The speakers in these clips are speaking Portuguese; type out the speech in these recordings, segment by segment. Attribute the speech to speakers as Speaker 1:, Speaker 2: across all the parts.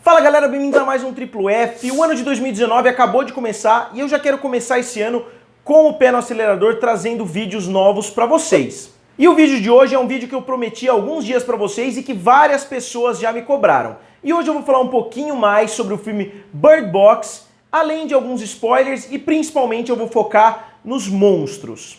Speaker 1: Fala galera, bem-vindos a mais um Triplo F. O ano de 2019 acabou de começar e eu já quero começar esse ano com o pé no acelerador, trazendo vídeos novos para vocês. E o vídeo de hoje é um vídeo que eu prometi há alguns dias para vocês e que várias pessoas já me cobraram. E hoje eu vou falar um pouquinho mais sobre o filme Bird Box, além de alguns spoilers e principalmente eu vou focar nos monstros.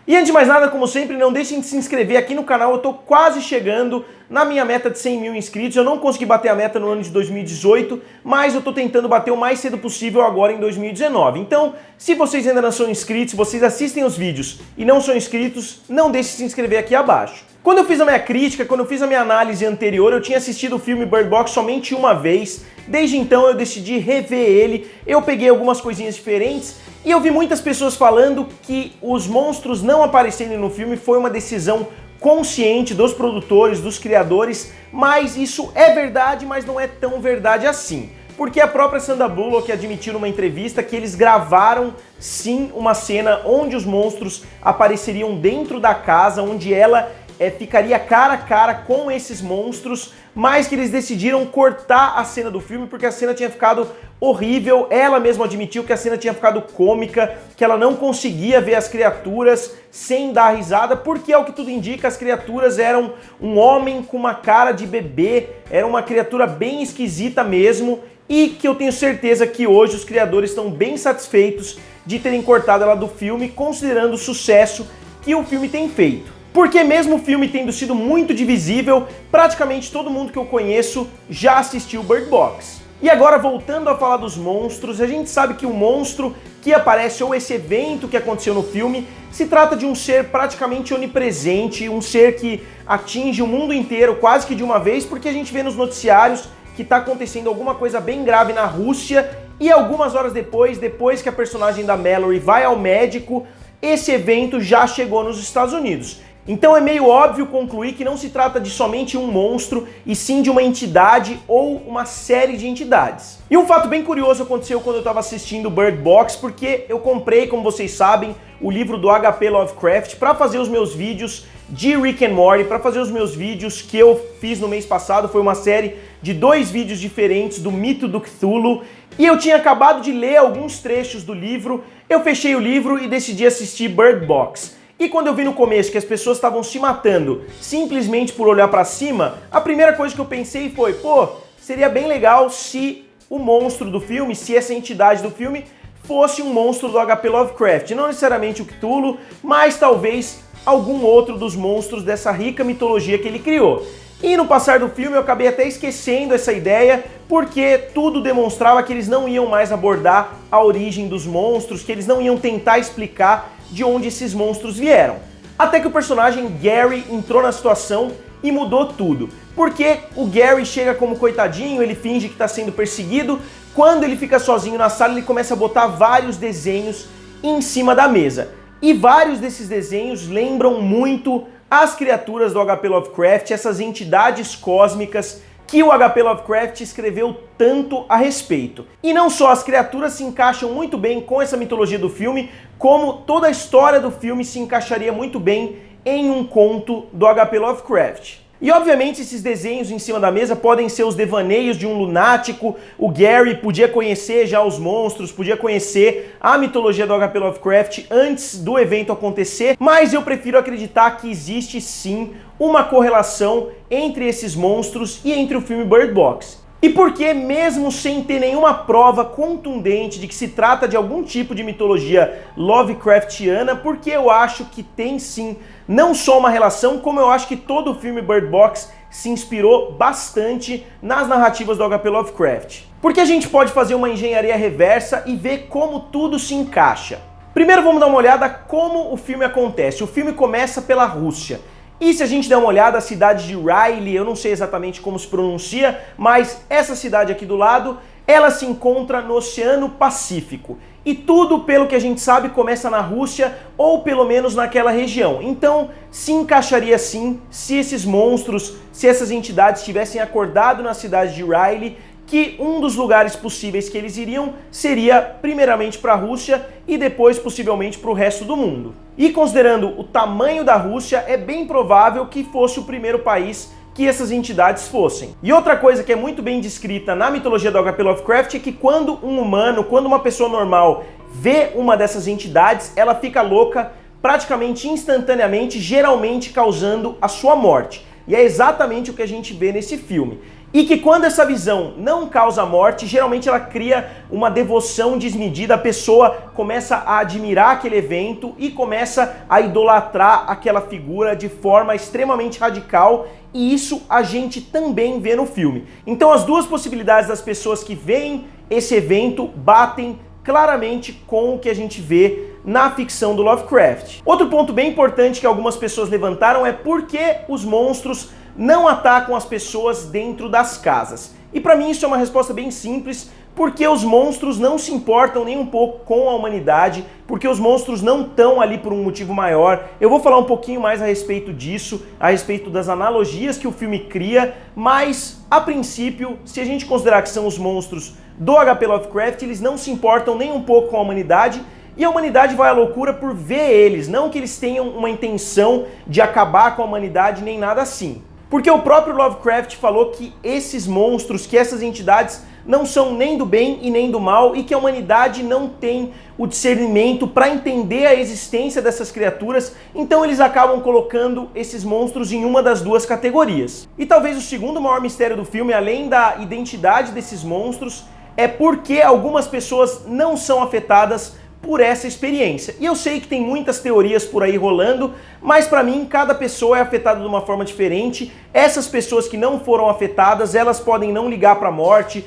Speaker 1: E antes de mais nada, como sempre, não deixem de se inscrever aqui no canal. Eu tô quase chegando na minha meta de 100 mil inscritos. Eu não consegui bater a meta no ano de 2018, mas eu tô tentando bater o mais cedo possível agora em 2019. Então, se vocês ainda não são inscritos, se vocês assistem os vídeos e não são inscritos, não deixem de se inscrever aqui abaixo. Quando eu fiz a minha crítica, quando eu fiz a minha análise anterior, eu tinha assistido o filme Bird Box somente uma vez. Desde então eu decidi rever ele, eu peguei algumas coisinhas diferentes e eu vi muitas pessoas falando que os monstros não aparecerem no filme foi uma decisão consciente dos produtores, dos criadores, mas isso é verdade, mas não é tão verdade assim. Porque a própria Sandra Bullock admitiu numa entrevista que eles gravaram sim uma cena onde os monstros apareceriam dentro da casa, onde ela ficaria cara a cara com esses monstros, mas que eles decidiram cortar a cena do filme porque a cena tinha ficado horrível. Ela mesma admitiu que a cena tinha ficado cômica, que ela não conseguia ver as criaturas sem dar risada, porque ao que tudo indica as criaturas eram um homem com uma cara de bebê, era uma criatura bem esquisita mesmo, e que eu tenho certeza que hoje os criadores estão bem satisfeitos de terem cortado ela do filme, considerando o sucesso que o filme tem feito. Porque mesmo o filme tendo sido muito divisível, praticamente todo mundo que eu conheço já assistiu Bird Box. E agora, voltando a falar dos monstros, a gente sabe que o monstro que aparece, ou esse evento que aconteceu no filme, se trata de um ser praticamente onipresente, um ser que atinge o mundo inteiro quase que de uma vez, porque a gente vê nos noticiários que está acontecendo alguma coisa bem grave na Rússia, e algumas horas depois que a personagem da Mallory vai ao médico, esse evento já chegou nos Estados Unidos. Então é meio óbvio concluir que não se trata de somente um monstro, e sim de uma entidade ou uma série de entidades. E um fato bem curioso aconteceu quando eu estava assistindo Bird Box, porque eu comprei, como vocês sabem, o livro do H.P. Lovecraft para fazer os meus vídeos de Rick and Morty, para fazer os meus vídeos que eu fiz no mês passado. Foi uma série de 2 vídeos diferentes do mito do Cthulhu, e eu tinha acabado de ler alguns trechos do livro. Eu fechei o livro e decidi assistir Bird Box. E quando eu vi no começo que as pessoas estavam se matando simplesmente por olhar pra cima, a primeira coisa que eu pensei foi, pô, seria bem legal se o monstro do filme, se essa entidade do filme fosse um monstro do H.P. Lovecraft. Não necessariamente o Cthulhu, mas talvez algum outro dos monstros dessa rica mitologia que ele criou. E no passar do filme eu acabei até esquecendo essa ideia, porque tudo demonstrava que eles não iam mais abordar a origem dos monstros, que eles não iam tentar explicar de onde esses monstros vieram. Até que o personagem Gary entrou na situação e mudou tudo. Porque o Gary chega como coitadinho, ele finge que está sendo perseguido. Quando ele fica sozinho na sala, ele começa a botar vários desenhos em cima da mesa. E vários desses desenhos lembram muito as criaturas do H.P. Lovecraft, essas entidades cósmicas que o H.P. Lovecraft escreveu tanto a respeito. E não só as criaturas se encaixam muito bem com essa mitologia do filme, como toda a história do filme se encaixaria muito bem em um conto do H.P. Lovecraft. E obviamente esses desenhos em cima da mesa podem ser os devaneios de um lunático. O Gary podia conhecer já os monstros, podia conhecer a mitologia do H.P. Lovecraft antes do evento acontecer, mas eu prefiro acreditar que existe sim uma correlação entre esses monstros e entre o filme Bird Box. E porque, mesmo sem ter nenhuma prova contundente de que se trata de algum tipo de mitologia Lovecraftiana, porque eu acho que tem sim não só uma relação, como eu acho que todo o filme Bird Box se inspirou bastante nas narrativas do H.P. Lovecraft. Porque a gente pode fazer uma engenharia reversa e ver como tudo se encaixa. Primeiro vamos dar uma olhada como o filme acontece. O filme começa pela Rússia. E se a gente der uma olhada, a cidade de Riley, eu não sei exatamente como se pronuncia, mas essa cidade aqui do lado, ela se encontra no Oceano Pacífico. E tudo, pelo que a gente sabe, começa na Rússia, ou pelo menos naquela região. Então, se encaixaria sim se esses monstros, se essas entidades tivessem acordado na cidade de Riley que um dos lugares possíveis que eles iriam seria primeiramente para a Rússia e depois possivelmente para o resto do mundo. E considerando o tamanho da Rússia, é bem provável que fosse o primeiro país que essas entidades fossem. E outra coisa que é muito bem descrita na mitologia do H.P. Lovecraft é que quando um humano, quando uma pessoa normal vê uma dessas entidades, ela fica louca praticamente instantaneamente, geralmente causando a sua morte. E é exatamente o que a gente vê nesse filme. E que quando essa visão não causa morte, geralmente ela cria uma devoção desmedida, a pessoa começa a admirar aquele evento e começa a idolatrar aquela figura de forma extremamente radical, e isso a gente também vê no filme. Então as duas possibilidades das pessoas que veem esse evento batem claramente com o que a gente vê na ficção do Lovecraft. Outro ponto bem importante que algumas pessoas levantaram é por que os monstros não atacam as pessoas dentro das casas. E para mim isso é uma resposta bem simples, porque os monstros não se importam nem um pouco com a humanidade, porque os monstros não estão ali por um motivo maior. Eu vou falar um pouquinho mais a respeito disso, a respeito das analogias que o filme cria, mas a princípio, se a gente considerar que são os monstros do H.P. Lovecraft, eles não se importam nem um pouco com a humanidade, e a humanidade vai à loucura por ver eles, não que eles tenham uma intenção de acabar com a humanidade nem nada assim. Porque o próprio Lovecraft falou que esses monstros, que essas entidades não são nem do bem e nem do mal, e que a humanidade não tem o discernimento para entender a existência dessas criaturas, então eles acabam colocando esses monstros em uma das duas categorias. E talvez o segundo maior mistério do filme, além da identidade desses monstros, é porque algumas pessoas não são afetadas por essa experiência. E eu sei que tem muitas teorias por aí rolando, mas para mim cada pessoa é afetada de uma forma diferente. Essas pessoas que não foram afetadas, elas podem não ligar para a morte,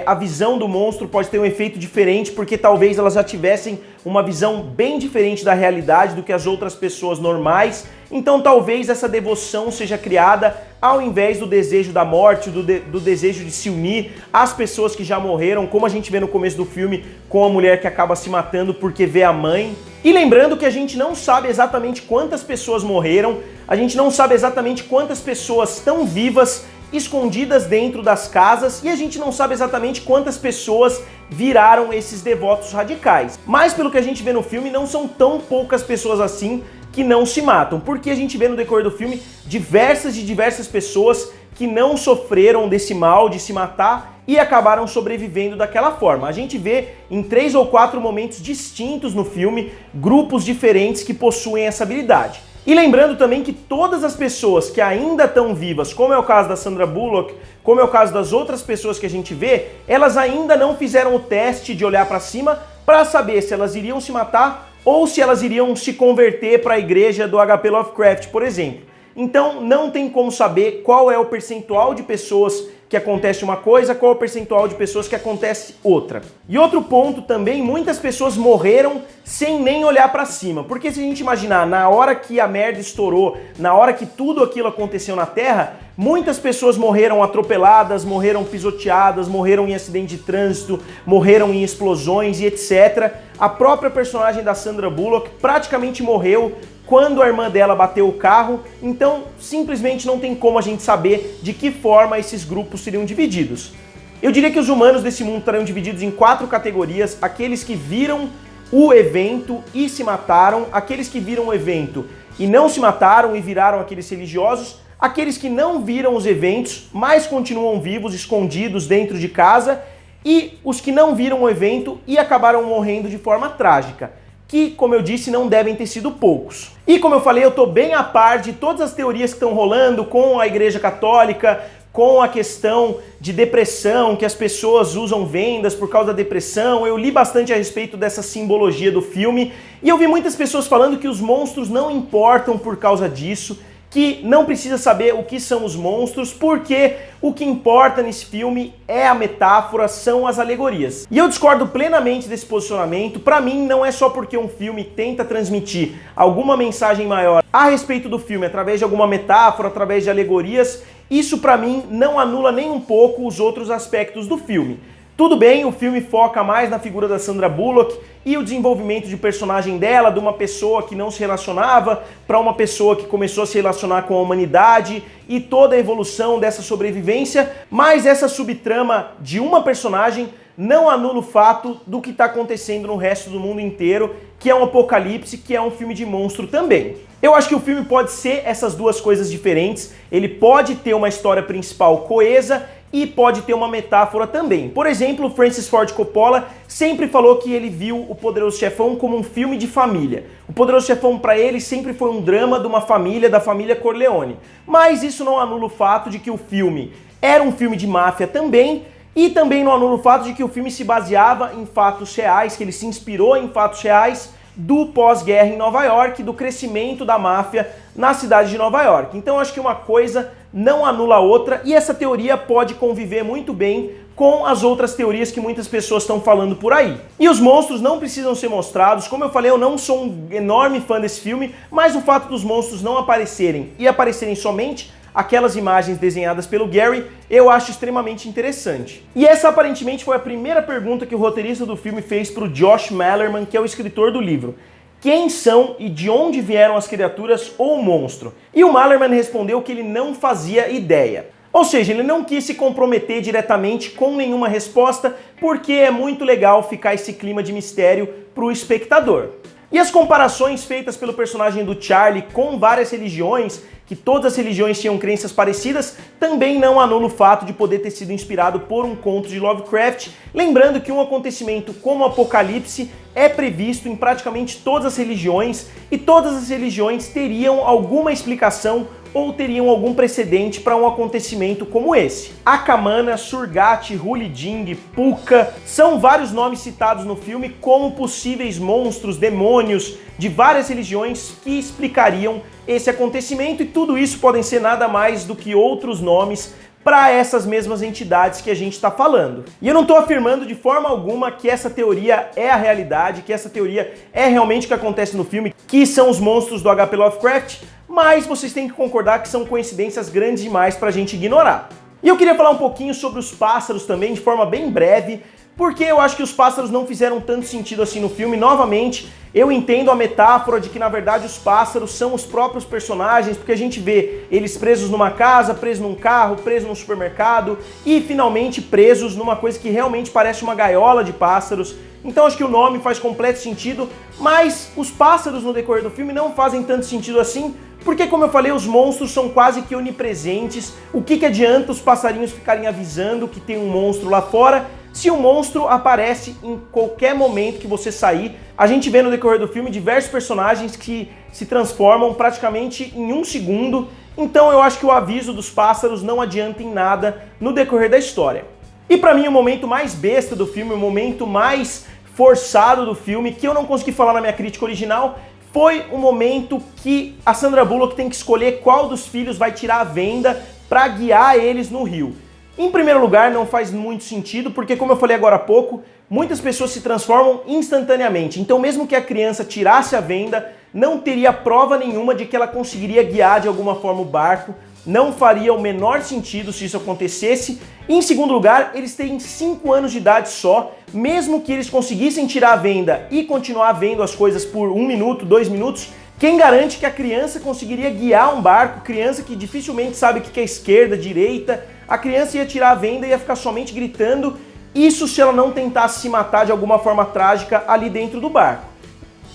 Speaker 1: a visão do monstro pode ter um efeito diferente, porque talvez elas já tivessem uma visão bem diferente da realidade do que as outras pessoas normais. Então talvez essa devoção seja criada ao invés do desejo da morte, do desejo de se unir às pessoas que já morreram, como a gente vê no começo do filme com a mulher que acaba se matando porque vê a mãe. E lembrando que a gente não sabe exatamente quantas pessoas morreram, a gente não sabe exatamente quantas pessoas estão vivas, escondidas dentro das casas, e a gente não sabe exatamente quantas pessoas viraram esses devotos radicais. Mas pelo que a gente vê no filme, não são tão poucas pessoas assim que não se matam, porque a gente vê no decorrer do filme diversas pessoas que não sofreram desse mal de se matar e acabaram sobrevivendo daquela forma. A gente vê em 3 ou 4 momentos distintos no filme, grupos diferentes que possuem essa habilidade. E lembrando também que todas as pessoas que ainda estão vivas, como é o caso da Sandra Bullock, como é o caso das outras pessoas que a gente vê, elas ainda não fizeram o teste de olhar para cima para saber se elas iriam se matar ou se elas iriam se converter para a igreja do H.P. Lovecraft, por exemplo. Então não tem como saber qual é o percentual de pessoas que acontece uma coisa, qual é o percentual de pessoas que acontece outra. E outro ponto também, muitas pessoas morreram sem nem olhar para cima, porque se a gente imaginar, na hora que a merda estourou, na hora que tudo aquilo aconteceu na Terra, muitas pessoas morreram atropeladas, morreram pisoteadas, morreram em acidente de trânsito, morreram em explosões e etc. A própria personagem da Sandra Bullock praticamente morreu quando a irmã dela bateu o carro, então simplesmente não tem como a gente saber de que forma esses grupos seriam divididos. Eu diria que os humanos desse mundo estariam divididos em 4 categorias: aqueles que viram o evento e se mataram, aqueles que viram o evento e não se mataram e viraram aqueles religiosos, aqueles que não viram os eventos, mas continuam vivos, escondidos dentro de casa, e os que não viram o evento e acabaram morrendo de forma trágica, que, como eu disse, não devem ter sido poucos. E como eu falei, eu estou bem a par de todas as teorias que estão rolando com a Igreja Católica, com a questão de depressão, que as pessoas usam vendas por causa da depressão. Eu li bastante a respeito dessa simbologia do filme, e eu vi muitas pessoas falando que os monstros não importam por causa disso, que não precisa saber o que são os monstros, porque o que importa nesse filme é a metáfora, são as alegorias. E eu discordo plenamente desse posicionamento. Para mim, não é só porque um filme tenta transmitir alguma mensagem maior a respeito do filme, através de alguma metáfora, através de alegorias, isso para mim não anula nem um pouco os outros aspectos do filme. Tudo bem, o filme foca mais na figura da Sandra Bullock e o desenvolvimento de personagem dela, de uma pessoa que não se relacionava para uma pessoa que começou a se relacionar com a humanidade e toda a evolução dessa sobrevivência, mas essa subtrama de uma personagem não anula o fato do que está acontecendo no resto do mundo inteiro, que é um apocalipse, que é um filme de monstro também. Eu acho que o filme pode ser essas duas coisas diferentes, ele pode ter uma história principal coesa e pode ter uma metáfora também. Por exemplo, Francis Ford Coppola sempre falou que ele viu O Poderoso Chefão como um filme de família. O Poderoso Chefão para ele sempre foi um drama de uma família, da família Corleone. Mas isso não anula o fato de que o filme era um filme de máfia também, e também não anula o fato de que o filme se baseava em fatos reais, que ele se inspirou em fatos reais do pós-guerra em Nova York, do crescimento da máfia na cidade de Nova York. Então acho que uma coisa não anula a outra e essa teoria pode conviver muito bem com as outras teorias que muitas pessoas estão falando por aí. E os monstros não precisam ser mostrados, como eu falei, eu não sou um enorme fã desse filme, mas o fato dos monstros não aparecerem e aparecerem somente aquelas imagens desenhadas pelo Gary, eu acho extremamente interessante. E essa aparentemente foi a primeira pergunta que o roteirista do filme fez para o Josh Malerman, que é o escritor do livro. Quem são e de onde vieram as criaturas ou o monstro? E o Malerman respondeu que ele não fazia ideia. Ou seja, ele não quis se comprometer diretamente com nenhuma resposta, porque é muito legal ficar esse clima de mistério para o espectador. E as comparações feitas pelo personagem do Charlie com várias religiões, que todas as religiões tinham crenças parecidas, também não anula o fato de poder ter sido inspirado por um conto de Lovecraft, lembrando que um acontecimento como o Apocalipse é previsto em praticamente todas as religiões, e todas as religiões teriam alguma explicação ou teriam algum precedente para um acontecimento como esse. Akamana, Surgat, Huliding, Puka, são vários nomes citados no filme como possíveis monstros, demônios de várias religiões que explicariam esse acontecimento, e tudo isso podem ser nada mais do que outros nomes para essas mesmas entidades que a gente está falando. E eu não estou afirmando de forma alguma que essa teoria é a realidade, que essa teoria é realmente o que acontece no filme, que são os monstros do H.P. Lovecraft, mas vocês têm que concordar que são coincidências grandes demais para a gente ignorar. E eu queria falar um pouquinho sobre os pássaros também, de forma bem breve, porque eu acho que os pássaros não fizeram tanto sentido assim no filme. Novamente, eu entendo a metáfora de que, na verdade, os pássaros são os próprios personagens, porque a gente vê eles presos numa casa, presos num carro, presos num supermercado e, finalmente, presos numa coisa que realmente parece uma gaiola de pássaros. Então acho que o nome faz completo sentido, mas os pássaros no decorrer do filme não fazem tanto sentido assim, porque, como eu falei, os monstros são quase que onipresentes. O que adianta os passarinhos ficarem avisando que tem um monstro lá fora, se o monstro aparece em qualquer momento que você sair? A gente vê no decorrer do filme diversos personagens que se transformam praticamente em um segundo, então eu acho que o aviso dos pássaros não adianta em nada no decorrer da história. E pra mim o momento mais besta do filme, o momento mais forçado do filme, que eu não consegui falar na minha crítica original, foi o momento que a Sandra Bullock tem que escolher qual dos filhos vai tirar a venda para guiar eles no rio. Em primeiro lugar, não faz muito sentido, porque, como eu falei agora há pouco, muitas pessoas se transformam instantaneamente. Então, mesmo que a criança tirasse a venda, não teria prova nenhuma de que ela conseguiria guiar de alguma forma o barco. Não faria o menor sentido se isso acontecesse. E, em segundo lugar, eles têm 5 anos de idade só. Mesmo que eles conseguissem tirar a venda e continuar vendo as coisas por 1 minuto, 2 minutos, quem garante que a criança conseguiria guiar um barco? Criança que dificilmente sabe o que é esquerda, direita. A criança ia tirar a venda e ia ficar somente gritando. Isso se ela não tentasse se matar de alguma forma trágica ali dentro do barco.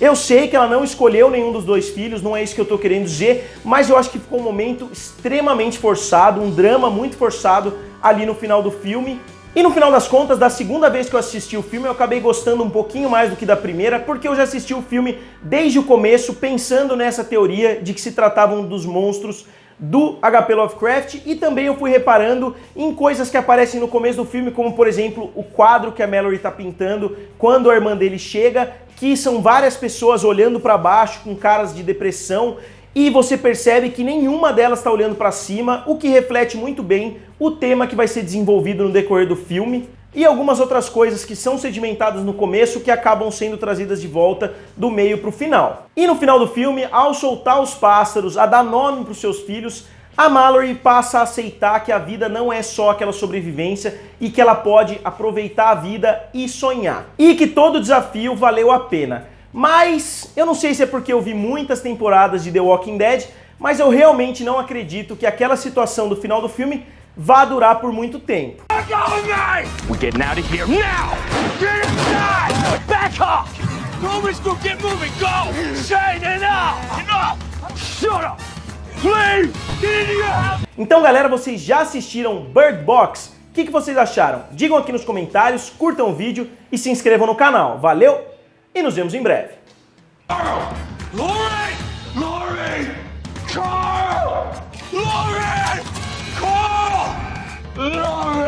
Speaker 1: Eu sei que ela não escolheu nenhum dos 2 filhos, não é isso que eu tô querendo dizer, mas eu acho que ficou um momento extremamente forçado, um drama muito forçado ali no final do filme. E no final das contas, da segunda vez que eu assisti o filme, eu acabei gostando um pouquinho mais do que da primeira, porque eu já assisti o filme desde o começo, pensando nessa teoria de que se tratavam dos monstros do H.P. Lovecraft, e também eu fui reparando em coisas que aparecem no começo do filme, como por exemplo o quadro que a Mallory está pintando quando a irmã dele chega, que são várias pessoas olhando para baixo com caras de depressão, e você percebe que nenhuma delas está olhando para cima, o que reflete muito bem o tema que vai ser desenvolvido no decorrer do filme. E algumas outras coisas que são sedimentadas no começo que acabam sendo trazidas de volta do meio para o final. E no final do filme, ao soltar os pássaros, a dar nome para os seus filhos, a Mallory passa a aceitar que a vida não é só aquela sobrevivência e que ela pode aproveitar a vida e sonhar. E que todo desafio valeu a pena. Mas eu não sei se é porque eu vi muitas temporadas de The Walking Dead, mas eu realmente não acredito que aquela situação do final do filme vá durar por muito tempo.
Speaker 2: We're getting out of here now! Get inside! Back off! Romans, go get moving! Go! Shane, enough! Enough! Shut up! Please! Get into your house!
Speaker 1: Então, galera, vocês já assistiram Bird Box? O que vocês acharam? Digam aqui nos comentários, curtam o vídeo e se inscrevam no canal. Valeu e nos vemos em breve.
Speaker 2: Laurie! Laurie! Carl! Laurie! Carl! Laurie!